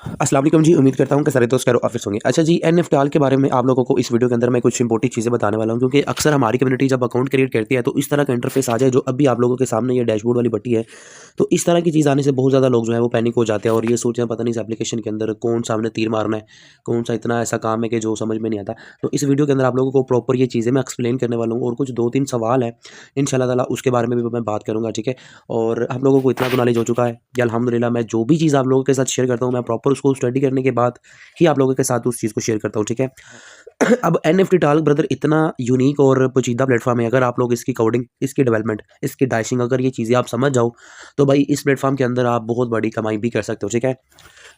अस्सलाम वालेकुम जी। उम्मीद करता हूँ कि सारे दोस्त खैर ऑफिस होंगे। अच्छा जी, एनएफटीआल के बारे में आप लोगों को इस वीडियो के अंदर मैं कुछ इंपॉर्टेंट चीज़ें बताने वाला हूँ, क्योंकि अक्सर हमारी कम्युनिटी जब अकाउंट क्रिएट करती है तो इस तरह का इंटरफेस आ जाए जो अभी आप लोगों के सामने ये डैशबोर्ड वाली बटी है। तो इस तरह की चीज़ आने से बहुत ज़्यादा लोग जो है वो पैनिक हो जाते हैं और ये सोचते हैं पता नहीं इस एप्लीकेशन के अंदर कौन सा हमने तीर मारना है, कौन सा इतना ऐसा काम है कि जो समझ में नहीं आता। तो इस वीडियो के अंदर आप लोगों को प्रॉपर ये चीज़ें मैं एक्सप्लेन करने वाला हूँ और कुछ 2-3 सवाल है इंशाल्लाह ताला उसके बारे में भी मैं बात करूँगा, ठीक है। और आप लोगों को इतना तो नॉलेज हो चुका है कि अल्हम्दुलिल्लाह मैं जो भी चीज़ आप लोगों के साथ शेयर करता हूँ मैं प्रॉपर उसको स्टडी करने के बाद ही आप लोगों के साथ उस चीज़ को शेयर करता हूँ, ठीक है। अब एनएफटी टॉक ब्रदर इतना यूनिक और पेचीदा प्लेटफॉर्म है, अगर आप लोग इसकी कोडिंग, इसकी डेवलपमेंट, इसकी डाइशिंग अगर ये चीज़ें आप समझ जाओ तो भाई इस प्लेटफॉर्म के अंदर आप बहुत बड़ी कमाई भी कर सकते हो, ठीक है।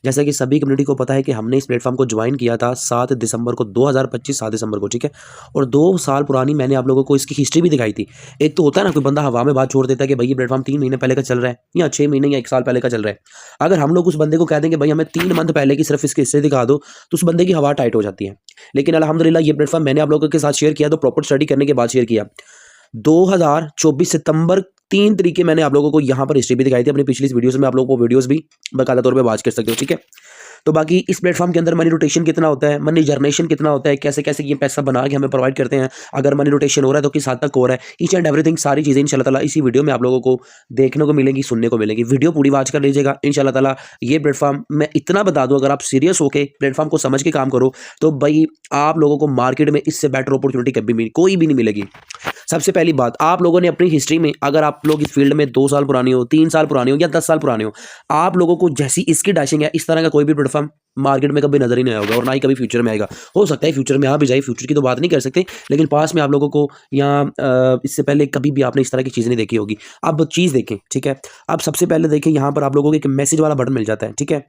जैसा कि सभी कम्युनिटी को पता है कि हमने इस प्लेटफॉर्म को ज्वाइन किया था 7 दिसंबर को 2025, 7 दिसंबर को, ठीक है। और 2 साल पुरानी मैंने आप लोगों को इसकी हिस्ट्री भी दिखाई थी। एक तो होता है ना कोई बंदा हवा में बात छोड़ देता है कि भाई ये प्लेटफॉर्म 3 महीने पहले का चल रहा है या 6 महीने या 1 साल पहले का चल रहा है। अगर हम लोग उस बंदे को कह देंगे भाई हमें 3 मंथ पहले की सिर्फ इसकी हिस्ट्री दिखा दो तो उस बंदे की हवा टाइट हो जाती है। लेकिन अल्हम्दुलिल्लाह ये प्लेटफॉर्म मैंने आप लोगों के साथ शेयर किया तो प्रॉपर स्टडी करने के बाद शेयर किया। 2024 सितंबर 3 तरीके मैंने आप लोगों को यहाँ पर हिस्ट्री भी दिखाई थी। अपनी पिछली इस वीडियोस में आप लोगों को वीडियोस भी बाकायदा तौर पे वॉच कर सकते हो, ठीक है। तो बाकी इस प्लेटफॉर्म के अंदर मनी रोटेशन कितना होता है, मनी जनरेशन कितना होता है, कैसे कैसे ये पैसा बना के हमें प्रोवाइड करते हैं, अगर मनी रोटेशन हो रहा है तो किस हद तक हो रहा है, ईच एंड एवरीथिंग सारी चीज़ें इंशाल्लाह ताला इसी वीडियो में आप लोगों को देखने को मिलेंगी, सुनने को मिलेंगी। वीडियो पूरी वॉच कर लीजिएगा इंशाल्लाह ताला। ये प्लेटफॉर्म मैं इतना बता दूं, अगर आप सीरियस होके प्लेटफॉर्म को समझ के काम करो तो भाई आप लोगों को मार्केट में इससे बेटर अपॉर्चुनिटी कभी भी कोई भी नहीं मिलेगी। सबसे पहली बात, आप लोगों ने अपनी हिस्ट्री में, अगर आप लोग इस फील्ड में 2 साल पुरानी हो, 3 साल पुरानी हो या 10 साल पुराने हो, आप लोगों को जैसी इसकी डैशिंग है इस तरह का कोई भी प्लेटफॉर्म मार्केट में कभी नजर ही नहीं आएगा और ना ही कभी फ्यूचर में आएगा। हो सकता है फ्यूचर में आ भी जाए, फ्यूचर की तो बात नहीं कर सकते, लेकिन पास में आप लोगों को यहाँ इससे पहले कभी भी आपने इस तरह की चीज़ नहीं देखी होगी। अब चीज़ देखें, ठीक है। अब सबसे पहले देखें यहाँ पर आप लोगों को एक मैसेज वाला बटन मिल जाता है, ठीक है।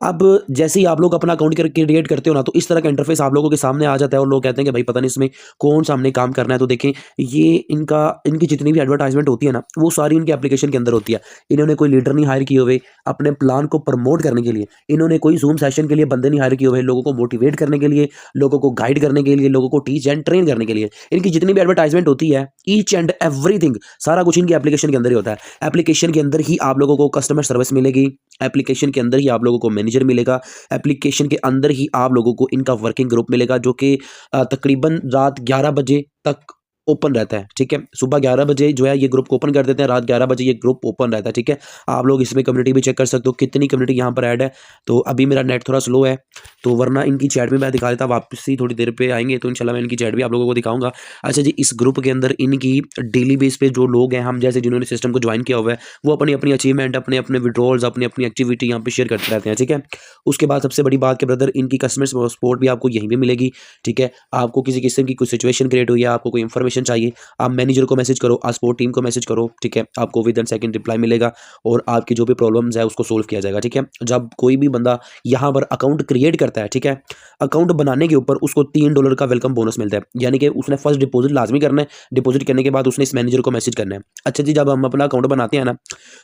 अब जैसे ही आप लोग अपना अकाउंट क्रिएट करते हो ना तो इस तरह का इंटरफेस आप लोगों के सामने आ जाता है और लोग कहते हैं कि भाई पता नहीं इसमें कौन सा हमने काम करना है। तो देखें ये इनकी जितनी भी एडवर्टाइजमेंट होती है ना वो सारी इनके एप्लीकेशन के अंदर होती है। इन्होंने कोई लीडर नहीं हायर किए हुए अपने प्लान को प्रमोट करने के लिए, इन्होंने कोई जूम सेशन के लिए बंदे नहीं हायर किए हुए, लोगों को मोटिवेट करने के लिए, लोगों को गाइड करने के लिए, लोगों को टीच एंड ट्रेन करने के लिए इनकी जितनी भी एडवर्टाइजमेंट होती है, ईच एंड एवरीथिंग सारा कुछ इनकी एप्लीकेशन के अंदर ही होता है। एप्लीकेशन के अंदर ही आप लोगों को कस्टमर सर्विस मिलेगी, एप्लीकेशन के अंदर ही आप लोगों को मैनेजर मिलेगा, एप्लीकेशन के अंदर ही आप लोगों को इनका वर्किंग ग्रुप मिलेगा जो कि तकरीबन रात 11 बजे तक ओपन रहता है, ठीक है। सुबह 11 बजे जो है ये ग्रुप को ओपन कर देते हैं, रात 11 बजे ये ग्रुप ओपन रहता है, ठीक है। आप लोग इसमें कम्युनिटी भी चेक कर सकते हो कितनी कम्युनिटी यहाँ पर ऐड है। तो अभी मेरा नेट थोड़ा स्लो है तो वरना इनकी चैट में मैं दिखा देता, वापस ही थोड़ी देर पे आएंगे तो इंशाल्लाह मैं इनकी चैट भी आप लोगों को दिखाऊंगा। अच्छा जी, इस ग्रुप के अंदर इनकी डेली बेस पे जो लोग हैं, हम जैसे जिन्होंने सिस्टम को ज्वाइन किया हुआ है, वो अपनी अपनी अचीवमेंट, अपने अपने विड्रॉल्स, अपनी अपनी एक्टिविटी यहाँ पे शेयर करते रहते हैं, ठीक है। उसके बाद सबसे बड़ी बात कि ब्रदर इनकी कस्टमर सपोर्ट भी आपको यहीं पे मिलेगी, ठीक है। आपको किसी किस्म की कोई सिचुएशन क्रिएट हुई है, आपको कोई इन्फॉर्मेशन चाहिए, आप मैनेजर को मैसेज करो, आप सपोर्ट टीम को मैसेज करो, ठीक है। आपको विद इन सेकंड रिप्लाई मिलेगा और आपकी जो भी प्रॉब्लम्स है उसको सोल्व किया जाएगा, ठीक है। जब कोई भी बंदा यहाँ पर अकाउंट क्रिएट करता है, ठीक है, अकाउंट बनाने के ऊपर उसको $3 का वेलकम बोनस मिलता है, यानी कि उसने फर्स्ट डिपॉजिट लाजमी करना है। डिपॉजिट करने के बाद उसने इस मैनेजर को मैसेज करना है। अच्छा जी, जब हम अपना अकाउंट बनाते हैं ना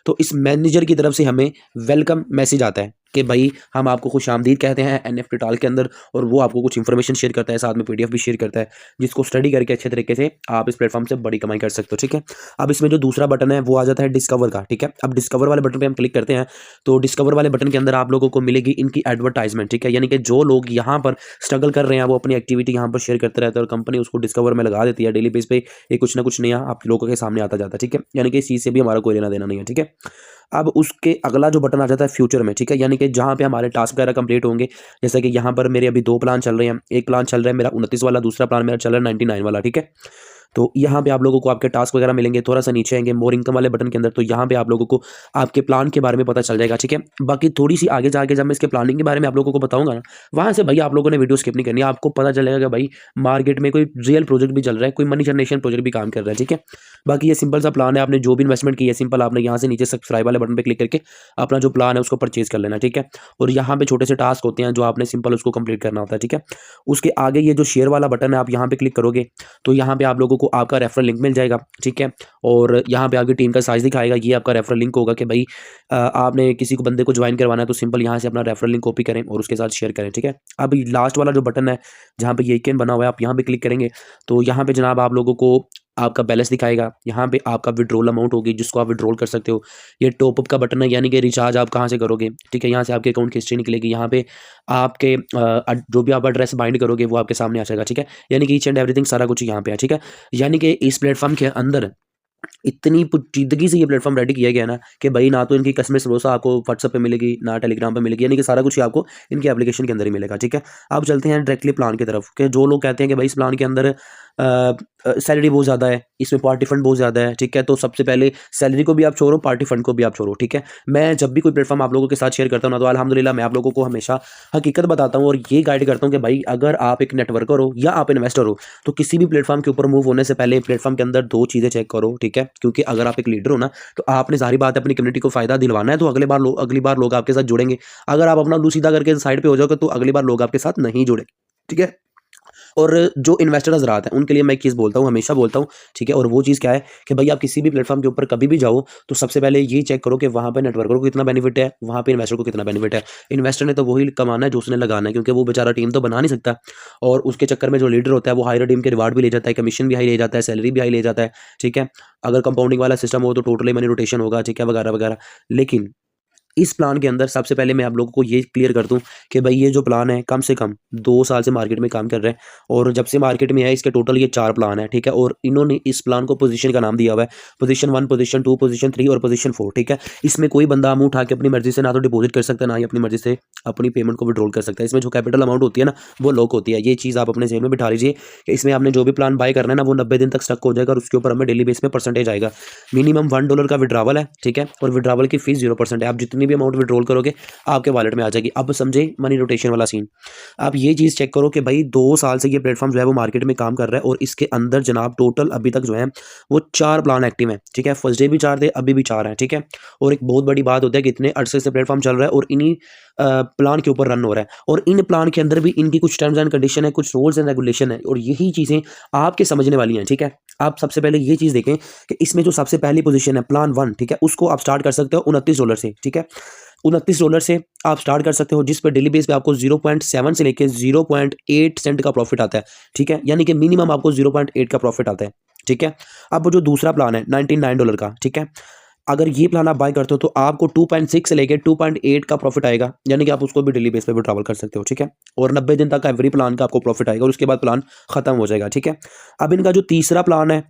तो इस मैनेजर की तरफ से हमें वेलकम मैसेज आता है कि भाई हम आपको खुशामदीद कहते हैं एनएफटी टॉक के अंदर, और वो आपको कुछ इन्फॉर्मेशन शेयर करता है, साथ में पीडीएफ भी शेयर करता है जिसको स्टडी करके अच्छे तरीके से आप इस प्लेटफॉर्म से बड़ी कमाई कर सकते हो, ठीक है। अब इसमें जो दूसरा बटन है वो आ जाता है डिस्कवर का, ठीक है। अब डिस्कवर वाले बटन पे हम क्लिक करते हैं तो डिस्कवर वाले बटन के अंदर आप लोगों को मिलेगी इनकी एडवर्टाइजमेंट, ठीक है। यानी कि जो लोग यहाँ पर स्ट्रगल कर रहे हैं वो अपनी एक्टिविटी यहाँ पर शेयर करते रहते हैं और कंपनी उसको डिस्कवर में लगा देती है। डेली बेस पे ये कुछ ना कुछ नया आप लोगों के सामने आता जाता है, ठीक है। यानी कि इस चीज़ से भी हमारा कोई लेना देना नहीं है, ठीक है। अब उसके अगला जो बटन आ जाता है फ्यूचर में, ठीक है, यानी कि जहाँ पे हमारे टास्क वगैरह कंप्लीट होंगे। जैसे कि यहाँ पर मेरे अभी 2 प्लान चल रहे हैं, एक प्लान चल रहा है मेरा 29 वाला, दूसरा प्लान मेरा चल रहा है 99 वाला, ठीक है। तो यहाँ पे आप लोगों को आपके टास्क वगैरह मिलेंगे। थोड़ा सा नीचे आएंगे मोर इनकम वाले बटन के अंदर तो यहाँ पे आप लोगों को आपके प्लान के बारे में पता चल जाएगा, ठीक है। बाकी थोड़ी सी आगे जाके जब मैं इसके प्लानिंग के बारे में आप लोगों को बताऊंगा ना, वहाँ से भाई आप लोगों ने वीडियो स्किप नहीं करनी है। आपको पता चलेगा कि भाई मार्केट में कोई रियल प्रोजेक्ट भी चल रहा है, कोई मनी जनरेशन प्रोजेक्ट भी काम कर रहा है, ठीक है। बाकी ये सिंपल सा प्लान है, आपने जो भी इन्वेस्टमेंट की है सिंपल आपने यहाँ से नीचे सब्सक्राइब वाले बटन पर क्लिक करके अपना जो प्लान है उसको परचेज कर लेना, ठीक है। और यहाँ पे छोटे से टास्क होते हैं जो आपने सिंपल उसको कंप्लीट करना होता है, ठीक है। उसके आगे ये जो शेयर वाला बटन है आप यहाँ पे क्लिक करोगे तो यहाँ पे आप लोगों को आपका रेफरल लिंक मिल जाएगा, ठीक है। और यहाँ पे आपकी टीम का साइज दिखाएगा, ये आपका रेफरल लिंक होगा कि भाई आपने किसी को बंदे को ज्वाइन करवाना है तो सिंपल यहाँ से अपना रेफरल लिंक कॉपी करें और उसके साथ शेयर करें, ठीक है। अब लास्ट वाला जो बटन है जहाँ पे ये आइकन बना हुआ है आप यहाँ पे क्लिक करेंगे तो यहाँ पे जनाब आप लोगों को आपका बैलेंस दिखाएगा, यहाँ पे आपका विड्रॉल अमाउंट होगी जिसको आप विड्रॉल कर सकते हो। ये टॉपअप का बटन है, यानी कि रिचार्ज आप कहाँ से करोगे, ठीक है। यहाँ से आपके अकाउंट की हिस्ट्री निकलेगी, यहाँ पे आपके जो भी आप एड्रेस बाइंड करोगे वो आपके सामने आ जाएगा, ठीक है। यानी कि ईच एंड एवरीथिंग सारा कुछ यहाँ पे है, ठीक है। यानी कि इस प्लेटफॉर्म के अंदर इतनी पुजीदगी से ये प्लेटफॉर्म रेडी किया गया है ना कि भाई ना तो इनकी कस्टमर सर्विस आपको व्हाट्सएप पे मिलेगी, ना टेलीग्राम पे मिलेगी, यानी कि सारा कुछ ही आपको इनके एप्लीकेशन के अंदर ही मिलेगा, ठीक है। अब चलते हैं डायरेक्टली प्लान की तरफ कि जो लोग कहते हैं कि भाई इस प्लान के अंदर सैलरी बहुत ज़्यादा है, इसमें पार्टी फंड बहुत ज़्यादा है, ठीक है। तो सबसे पहले सैलरी को भी आप छोड़ो, पार्टी फंड को भी आप छोड़ो, ठीक है। मैं जब भी कोई प्लेटफॉर्म आप लोगों के साथ शेयर करता हूँ ना, तो अल्हम्दुलिल्लाह मैं आप लोगों को हमेशा हकीकत बताता हूँ और ये गाइड करता हूँ कि भाई अगर आप एक नेटवर्कर हो या आप इन्वेस्टर हो तो किसी भी प्लेटफॉर्म के ऊपर मूव होने से पहले प्लेटफॉर्म के अंदर दो चीज़ें चेक करो, ठीक है। क्योंकि अगर आप एक लीडर हो ना तो आपने सारी बात अपनी कम्युनिटी को फायदा दिलवाना है, तो अगली बार लोग आपके साथ जुड़ेंगे। अगर आप अपना लू सीधा करके साइड पे हो जाओगे तो अगली बार लोग आपके साथ नहीं जुड़े, ठीक है। और जो इन्वेस्टर हज़रात हैं उनके लिए मैं एक चीज़ बोलता हूँ, हमेशा बोलता हूँ, ठीक है। और वो चीज़ क्या है कि भाई आप किसी भी प्लेटफॉर्म के ऊपर कभी भी जाओ तो सबसे पहले ये चेक करो कि वहाँ पे नेटवर्कर को कितना बेनिफिट है, वहाँ पे इन्वेस्टर को कितना बेनिफिट है। इन्वेस्टर ने तो वही कमाना है जो उसने लगाना है, क्योंकि वो बेचारा टीम तो बना नहीं सकता। और उसके चक्कर में जो लीडर होता है वो हायर टीम के रिवार्ड भी ले जाता है, कमीशन भी हाई ले जाता है, सैलरी भी हाई ले जाता है, ठीक है। अगर कंपाउंडिंग वाला सिस्टम हो तो टोटली मनी रोटेशन होगा, ठीक है, वगैरह वगैरह। लेकिन इस प्लान के अंदर सबसे पहले मैं आप लोगों को ये क्लियर कर दूं कि भाई ये जो प्लान है कम से कम 2 साल से मार्केट में काम कर रहा है, और जब से मार्केट में है इसके टोटल ये 4 प्लान है, ठीक है। और इन्होंने इस प्लान को पोजीशन का नाम दिया हुआ है, पोजीशन 1, पोजीशन 2, पोजीशन 3 और पोजीशन 4, ठीक है। इसमें कोई बंदा मुंह उठा के अपनी मर्जी से ना तो डिपॉजिट कर सकता है, ना ही अपनी मर्जी से अपनी पेमेंट को विड्रॉल कर सकता है। इसमें जो कैपिटल अमाउंट होती है ना वो लॉक होती है। ये चीज़ आप अपने जेहन में बिठा लीजिए कि इसमें आपने जो भी प्लान बाय करना है ना वो 90 दिन तक स्टक हो जाएगा, और उसके ऊपर हमें डेली बेस में परसेंटेज आएगा। मिनिमम $1 का विड्रावल है, ठीक है। और विड्रावल की फीस 0% है। आप जितनी भी अमाउंट विड्रॉल करोगे आपके वॉलेट में आ जाएगी। अब समझे मनी रोटेशन वाला सीन। आप ये चीज़ चेक करो कि भाई 2 साल से ये प्लेटफॉर्म जो है वो मार्केट में काम कर रहा है, और इसके अंदर जनाब टोटल अभी तक जो है वो 4 प्लान एक्टिव हैं, ठीक है। फर्स्ट डे भी 4 थे, अभी भी 4 हैं, ठीक है। और एक बहुत बड़ी बात होती है कि इतने अरसे से प्लेटफॉर्म चल रहा है और इन्हीं प्लान के ऊपर रन हो रहा है, और इन प्लान के अंदर भी इनकी कुछ टर्म्स एंड कंडीशन है, कुछ रूल्स एंड रेगुलेशन है, और यही चीज़ें आपके समझने वाली हैं, ठीक है। आप सबसे पहले ये चीज़ देखें कि इसमें जो सबसे पहली पोजीशन है प्लान 1, ठीक है, उसको आप स्टार्ट कर सकते हो $29 से, ठीक है। $29 से आप स्टार्ट कर सकते हो, जिस पर डेली बेस पे आपको 0.7 से लेके 0.8 सेंट का प्रॉफिट आता है, ठीक है। यानी कि मिनिमम आपको 0.8 का प्रॉफिट आता है, ठीक है। अब वो जो दूसरा प्लान है $99 का, ठीक है, अगर ये प्लान आप बाय करते हो तो आपको 2.6 से लेके 2.8 का प्रॉफिट आएगा, यानी कि आप उसको भी डेली बेस पे भी ट्रैवल कर सकते हो, ठीक है। और 90 दिन तक का एवरी प्लान का आपको प्रॉफिट आएगा, और उसके बाद प्लान खत्म हो जाएगा, ठीक है। अब इनका जो तीसरा प्लान है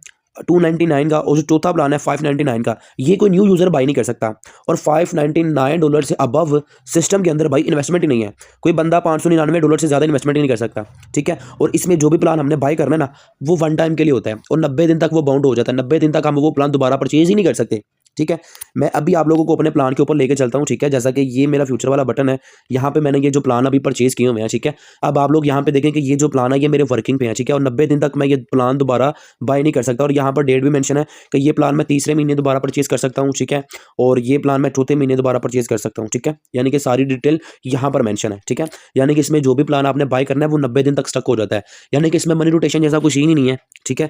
299 का, और जो चौथा प्लान है 599 का, ये कोई न्यू यूज़र बाई नहीं कर सकता। और $599 से अबव सिस्टम के अंदर भाई इन्वेस्टमेंट ही नहीं है। कोई बंदा $599 से ज़्यादा इन्वेस्टमेंट ही नहीं कर सकता, ठीक है। और इसमें जो भी प्लान हमने बाय करना है ना वो वन टाइम के लिए होता है, और 90 दिन तक वो बाउंड हो जाता है। 90 दिन तक हम वो प्लान दोबारा परचेज ही नहीं कर सकते, ठीक है। मैं अभी आप लोगों को अपने प्लान के ऊपर लेके चलता हूँ, ठीक है। जैसा कि ये मेरा फ्यूचर वाला बटन है, यहाँ पे मैंने ये जो प्लान अभी परचेज किए हुए हैं, ठीक है। अब आप लोग यहाँ पे देखें कि ये जो प्लान है ये मेरे वर्किंग पे है, ठीक है। और 90 दिन तक मैं ये प्लान दोबारा बाय नहीं कर सकता, और यहाँ पर डेट भी मेंशन है कि ये प्लान मैं तीसरे महीने दोबारा परचेज कर सकता हूँ, ठीक है। और ये प्लान मैं चौथे महीने दोबारा परचेज कर सकता हूँ, ठीक है। यानी कि सारी डिटेल यहाँ पर मेंशन है, ठीक है। यानी कि इसमें जो भी प्लान आपने बाय करना है वो 90 दिन तक स्टक हो जाता है, यानी कि इसमें मनी रोटेशन जैसा कुछ ही नहीं है, ठीक है।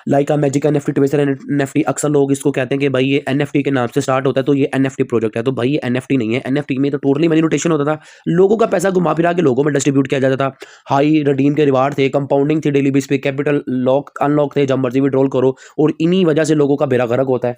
Like magic NFT, twister NFT, अक्सर लोग इसको कहते हैं कि भाई ये एनएफटी के नाम से स्टार्ट होता है तो ये एनएफटी प्रोजेक्ट है, तो भाई ये एनएफटी नहीं है। एनएफटी में तो टोटली मनी रोटेशन होता था, लोगों का पैसा घुमा फिरा के लोगों में डिस्ट्रीब्यूट किया जाता था, हाई रिडीम के रिवार्ड थे, कंपाउंडिंग थी डेली बेस पे, कैपिटल लॉक अनलॉक थे, जब मर्जी विड्रॉल करो, और इन्हीं वजह से लोगों का बेड़ा गर्क होता है।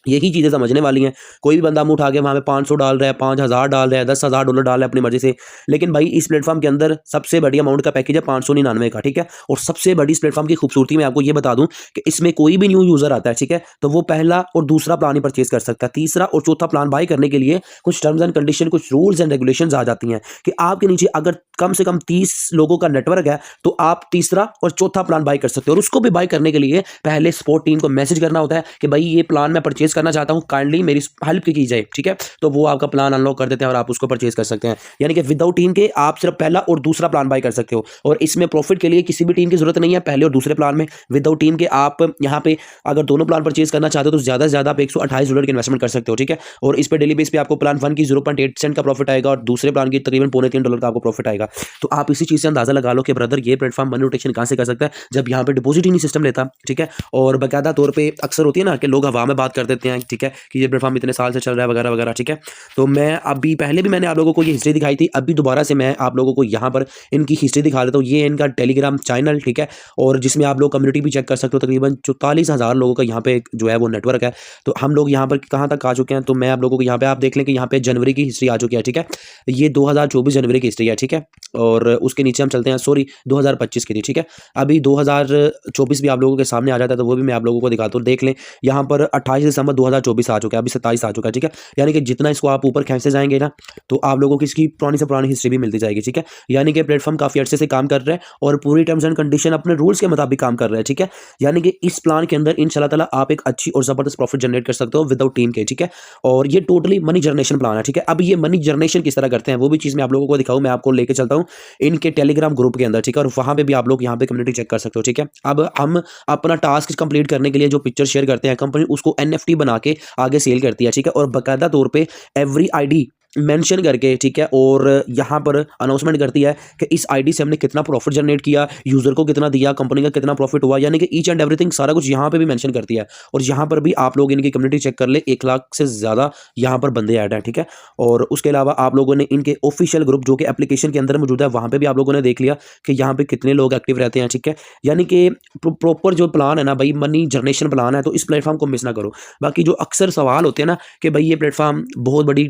यही चीज़ें समझने वाली हैं। कोई भी बंदा मुँह उठा के वहाँ पे 500 डाल रहा है, 5000 डाल रहा है, $10,000 डाल रहा है अपनी मर्जी से, लेकिन भाई इस प्लेटफॉर्म के अंदर सबसे बड़ी अमाउंट का पैकेज है 599 का, ठीक है। और सबसे बड़ी इस प्लेटफॉर्म की खूबसूरती मैं आपको ये बता दूं कि इसमें कोई भी न्यू यूज़र आता है, ठीक है, तो वो पहला और दूसरा प्लान ही परचेज कर सकता है। तीसरा और चौथा प्लान बाय करने के लिए कुछ टर्म्स एंड कंडीशन, कुछ रूल्स एंड रेगुलेशन आ जाती हैं कि आपके नीचे अगर कम से कम 30 लोगों का नेटवर्क है तो आप तीसरा और चौथा प्लान बाय कर सकते हो। और उसको भी बाय करने के लिए पहले सपोर्ट टीम को मैसेज करना होता है कि भाई ये प्लान मैं परचेज करना चाहता हूँ, काइंडली मेरी हेल्प की जाए, ठीक है। तो वो आपका प्लान अनलॉक कर देते हैं और आप उसको परचेज कर सकते हैं। यानी कि विदाउट टीम के आप सिर्फ पहला और दूसरा प्लान बाय कर सकते हो, और इसमें प्रॉफिट के लिए किसी भी टीम की जरूरत नहीं है। पहले और दूसरे प्लान में विदाउट टीम के आप यहाँ पे अगर दोनों प्लान परचेज करना चाहते हो तो ज्यादा से ज्यादा आप $128 की इन्वेस्टमेंट कर सकते हो, ठीक है। और इस पर डेली बेस पे आपको प्लान 1 की 0.8 सेंट का प्रॉफिट आएगा, और दूसरे प्लान की तकरीबन $2.25 का आपको प्रॉफिट आएगा। तो आप इसी चीज से अंदाजा लगा लो कि ब्रदर ये प्लेटफॉर्म मनी रोटेशन कहां से कर सकता है, जब यहाँ पे डिपॉजिट ही नहीं सिस्टम लेता, ठीक है। और बाकायदा तौर पर अक्सर होती है ना कि लोग हवा में बात कर देते देते हैं, ठीक है, कि ये प्लेटफॉर्म इतने साल से चल रहा है वगैरह वगैरह, ठीक है। तो मैं अभी पहले भी मैंने आप लोगों को ये हिस्ट्री दिखाई थी, अभी दोबारा से मैं आप लोगों को यहाँ पर इनकी हिस्ट्री दिखा देता हूँ। ये इनका टेलीग्राम चैनल, ठीक है, और जिसमें आप लोग कम्युनिटी भी चेक कर सकते हो। तकरीबन 44,000 लोगों का यहाँ पे जो है वो नेटवर्क है। तो हम लोग यहाँ पर कहाँ तक आ चुके हैं, तो मैं आप लोगों को यहाँ पे आप देख लें कि यहाँ पे जनवरी की हिस्ट्री आ चुकी है, ठीक है। ये 2024 जनवरी की हिस्ट्री है, ठीक है। और उसके नीचे हम चलते हैं, सॉरी 2025 की थी, ठीक है। अभी 2024 भी आप लोगों के सामने आ जाता है, तो वो भी मैं आप लोगों को दिखाता हूँ। देख लें यहाँ पर 28 दिसंबर 2024 आ चुका है, अभी 27 आ चुका है, ठीक है। यानी कि जितना इसको आप ऊपर खींचते जाएंगे ना, तो आप लोगों को इसकी पुरानी से पुरानी हिस्ट्री भी मिलती जाएगी, ठीक है। यानी कि प्लेटफॉर्म काफी अच्छे से काम कर रहा है और पूरी टर्म्स एंड कंडीशन अपने रूल्स के मुताबिक काम कर रहा है, ठीक है। यानी कि इस प्लान के अंदर इंशाल्लाह ताला आप एक अच्छी और जबरदस्त प्रॉफिट जनरेट कर सकते हो विदाउट टीम के, ठीक है। और ये टोटली मनी जनरेशन प्लान है, ठीक है। अब ये मनी जनरेशन किस तरह करते हैं वो भी चीज़ मैं आप लोगों को दिखाऊं, मैं आपको लेके चलता हूँ इनके टेलीग्राम ग्रुप के अंदर, ठीक है। और वहां पे भी आप लोग यहाँ पे कम्युनिटी चेक कर सकते हो, ठीक है। अब हम अपना टास्क कंप्लीट करने के लिए जो पिक्चर शेयर करते हैं, कंपनी उसको NFT बना के आगे सेल करती है, ठीक है। और बाकायदा तौर पे एवरी आईडी मेंशन करके, ठीक है, और यहाँ पर अनाउंसमेंट करती है कि इस आईडी से हमने कितना प्रॉफिट जनरेट किया, यूजर को कितना दिया, कंपनी का कितना प्रॉफिट हुआ, यानी कि ईच एंड एवरीथिंग सारा कुछ यहाँ पे भी मेंशन करती है। और यहाँ पर भी आप लोग इनकी कम्युनिटी चेक कर ले, 1 लाख से ज़्यादा यहाँ पर बंदे ऐड हैं, ठीक है। और उसके अलावा आप लोगों ने इनके ऑफिशियल ग्रुप जो कि एप्लीकेशन के अंदर मौजूद है, वहाँ पर भी आप लोगों ने देख लिया कि यहाँ पर कितने लोग एक्टिव रहते हैं, ठीक है। यानी कि प्रॉपर जो प्लान है ना भाई, मनी जनरेशन प्लान है, तो इस प्लेटफॉर्म को मिस ना करो। बाकी जो अक्सर सवाल होते हैं ना कि भाई ये प्लेटफॉर्म बहुत बड़ी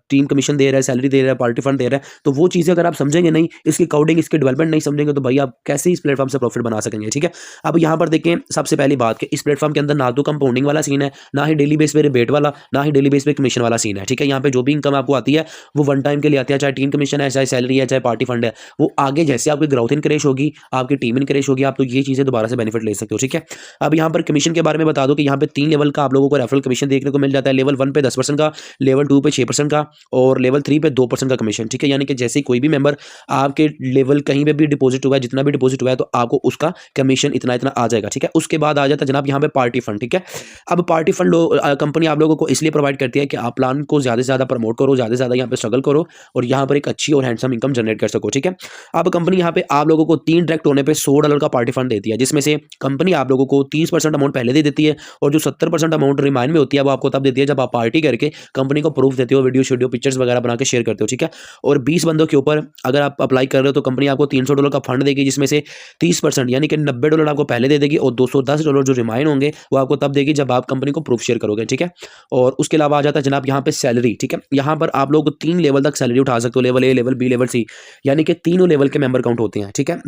टीम कमीशन दे रहा है, सैलरी दे रहा है, पार्टी फंड दे रहा है, तो वो चीज़ें अगर आप समझेंगे नहीं, इसकी कोडिंग, इसकी डेवलपमेंट नहीं समझेंगे, तो भाई आप कैसे इस प्लेटफॉर्म से प्रॉफिट बना सकेंगे, ठीक है। अब यहाँ पर देखें, सबसे पहली बात कि इस प्लेटफॉर्म के अंदर ना तो कंपाउंडिंग वाला सीन है, ना ही डेली बेस पे रिबेट वाला, ना ही डेली बेस पे कमीशन वाला सीन है, ठीक है। यहाँ पे जो भी इनकम आपको आती है वो वन टाइम के लिए आती है, चाहे टीम कमीशन है, चाहे सैलरी है, चाहे पार्टी फंड है। वो आगे जैसे आपकी ग्रोथ इनक्रेज होगी, आपकी टीम इनक्रेज होगी, आप तो ये चीज़ें दोबारा से बेनिफिट ले सकते हो, ठीक है। अब यहाँ पर कमीशन के बारे में बता दो कि यहाँ पे 3 लेवल का आप लोगों को रेफरल कमीशन देखने को मिल जाता है। लेवल 1 पे 10% का, लेवल 2 पे 6% का, और लेवल 3 पे 2% का कमीशन, ठीक है। यानी कि जैसे कोई भी मेंबर आपके लेवल कहीं पे भी डिपॉजिट हुआ है, जितना भी डिपॉजिट हुआ है, तो आपको उसका कमीशन इतना इतना आ जाएगा, ठीक है। उसके बाद आ जाता है जनाब यहाँ पे पार्टी फंड, ठीक है। अब पार्टी फंड कंपनी आप लोगों को इसलिए प्रोवाइड करती है कि आप प्लान को ज़्यादा से ज़्यादा प्रमोट करो, ज़्यादा से ज़्यादा यहाँ पे स्ट्रगल करो और यहाँ पर एक अच्छी और हैंडसम इनकम जनरेट कर सको, ठीक है। अब कंपनी यहाँ पे आप लोगों को 3 डायरेक्ट होने पे $100 का पार्टी फंड देती है, जिसमें से कंपनी आप लोगों को 30% अमाउंट पहले दे देती है और जो 70% अमाउंट रिमाइंड में होती है वो आपको तब देती है जब आप पार्टी करके कंपनी को प्रूफ देते हो, वीडियो पिक्चर्स वगैरह बना के शेयर करते हो, ठीक है। और 20 बंदों के ऊपर अगर आप अप्लाई कर रहे हो तो कंपनी आपको $300 का फंड देगी, जिसमें से 30% यानी कि $90 आपको पहले दे देगी और $210 जो रिमाइंड होंगे वो आपको तब देगी जब आप कंपनी को प्रूफ शेयर करोगे, ठीक है। और उसके अलावा आ जाता है जनाब यहाँ पे सैलरी, ठीक है। यहाँ पर आप लोग 3 लेवल तक सैलरी उठा सकते हो, level A, level B, level C, यानी कि तीनों लेवल के मेंबर काउंट होते हैं, ठीक है।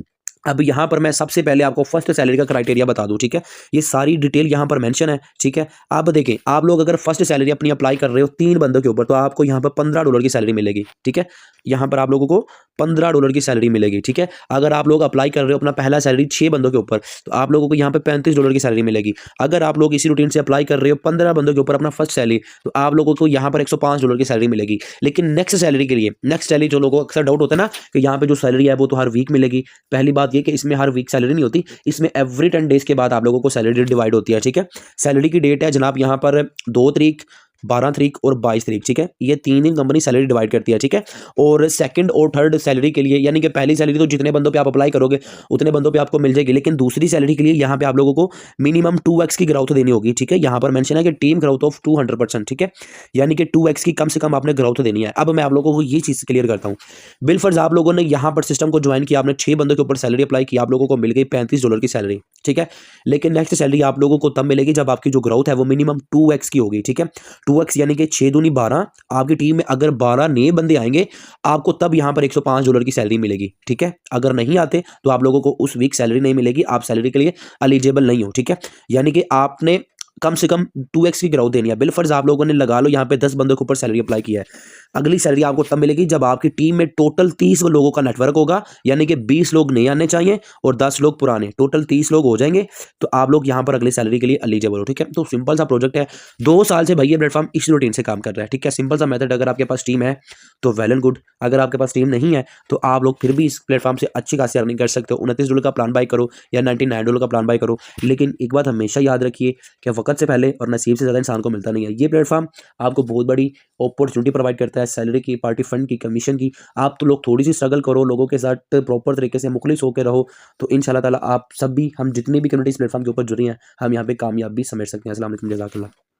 अब यहाँ पर मैं सबसे पहले आपको फर्स्ट सैलरी का क्राइटेरिया बता दूं, ठीक है। ये सारी डिटेल यहाँ पर मेंशन है, ठीक है। अब देखें, आप लोग अगर फर्स्ट सैलरी अपनी अप्लाई कर रहे हो 3 बंदों के ऊपर, तो आपको यहाँ पर $15 की सैलरी मिलेगी, ठीक है। यहाँ पर आप लोगों को $15 की सैलरी मिलेगी, ठीक है। अगर आप लोग अप्लाई कर रहे हो अपना पहला सैलरी 6 बंदों के ऊपर, तो आप लोगों को यहाँ पे $35 की सैलरी मिलेगी। अगर आप लोग इसी रूटीन से अप्लाई कर रहे हो 15 बंदों के ऊपर अपना फर्स्ट सैलरी, तो आप लोगों को यहाँ पर $105 की सैलरी मिलेगी। लेकिन नेक्स्ट सैलरी के लिए, नेक्स्ट सैलरी जो लोगों को अक्सर डाउट होता है ना कि यहाँ पे जो सैलरी है वो तो हर वीक मिलेगी। पहली बात ये कि इसमें हर वीक सैलरी नहीं होती, इसमें एवरी 10 डेज के बाद आप लोगों को सैलरी डिवाइड होती है, ठीक है। सैलरी की डेट है जनाब यहाँ पर 2 तारीख, 12 तारीख और 22 तारीख, ठीक है। ये 3 दिन कंपनी सैलरी डिवाइड करती है, ठीक है। और सेकंड और थर्ड सैलरी के लिए, यानी कि पहली सैलरी तो जितने बंदों पे आप अप्लाई करोगे उतने बंदों पे आपको मिल जाएगी, लेकिन दूसरी सैलरी के लिए यहाँ पे आप लोगों को मिनिमम 2x की ग्रोथ देनी होगी, ठीक है। यहाँ पर मेंशन है कि टीम ग्रोथ ऑफ 200%, ठीक है। यानी कि 2x की कम से कम आपने ग्रोथ देनी है। अब मैं आप लोगों को ये चीज़ क्लियर करता हूँ। बिलफर्ज आप लोगों ने यहाँ पर सिस्टम को ज्वाइन किया, आपने 6 बंदों के ऊपर सैलरी अप्लाई की, आप लोगों को मिल गई $35 की सैलरी, ठीक है। लेकिन नेक्स्ट सैलरी आप लोगों को तब मिलेगी जब आपकी जो ग्रोथ है वो मिनिमम 2x की होगी, ठीक है। 2x यानी कि 6 दूनी 12, आपकी टीम में अगर 12 नए बंदे आएंगे आपको तब यहां पर $105 की सैलरी मिलेगी, ठीक है। अगर नहीं आते तो आप लोगों को उस वीक सैलरी नहीं मिलेगी, आप सैलरी के लिए एलिजिबल नहीं हो, ठीक है। यानी कि आपने कम से कम 2x की ग्रोथ देनी है। बिलफर्ज आप लोगों ने लगा लो यहाँ पे 10 बंदों के ऊपर सैलरी अप्लाई किया है, अगली सैलरी आपको तब मिलेगी जब आपकी टीम में टोटल 30 लोगों का नेटवर्क होगा, यानी कि 20 लोग नए आने चाहिए और 10 लोग पुराने, टोटल 30 लोग हो जाएंगे, तो आप लोग यहाँ पर अगली सैलरी के लिए एलिजिबल हो, ठीक है। तो सिंपल सा प्रोजेक्ट है, 2 साल से भैया प्लेटफॉर्म इस रूटीन से काम कर रहा है, ठीक है। सिंपल सा मेथड, अगर आपके पास टीम है तो वेल एंड गुड, अगर आपके पास टीम नहीं है तो आप लोग फिर भी इस प्लेटफॉर्म से अच्छी खासी अर्निंग कर सकते हो। $29 का प्लान बाय करो या $99 का प्लान बाय करो, लेकिन एक बात हमेशा याद रखिए कि वक्त से पहले और नसीब से ज़्यादा इंसान को मिलता नहीं है। ये प्लेटफॉर्म आपको बहुत बड़ी अपॉर्चुनिटी प्रोवाइड करता है, सैलरी की, पार्टी फंड की, कमीशन की। आप तो लोग थोड़ी सी स्ट्रगल करो, लोगों के साथ प्रॉपर तरीके से मुखलिस होकर रहो, तो इंशाल्लाह ताला आप सब भी, हम जितनी भी कम्युनिटी प्लेटफॉर्म के ऊपर जुड़ी हैं, हम यहाँ पे कामयाबी समझ सकते हैं। अस्सलाम वालेकुम, जज़ाकल्लाह।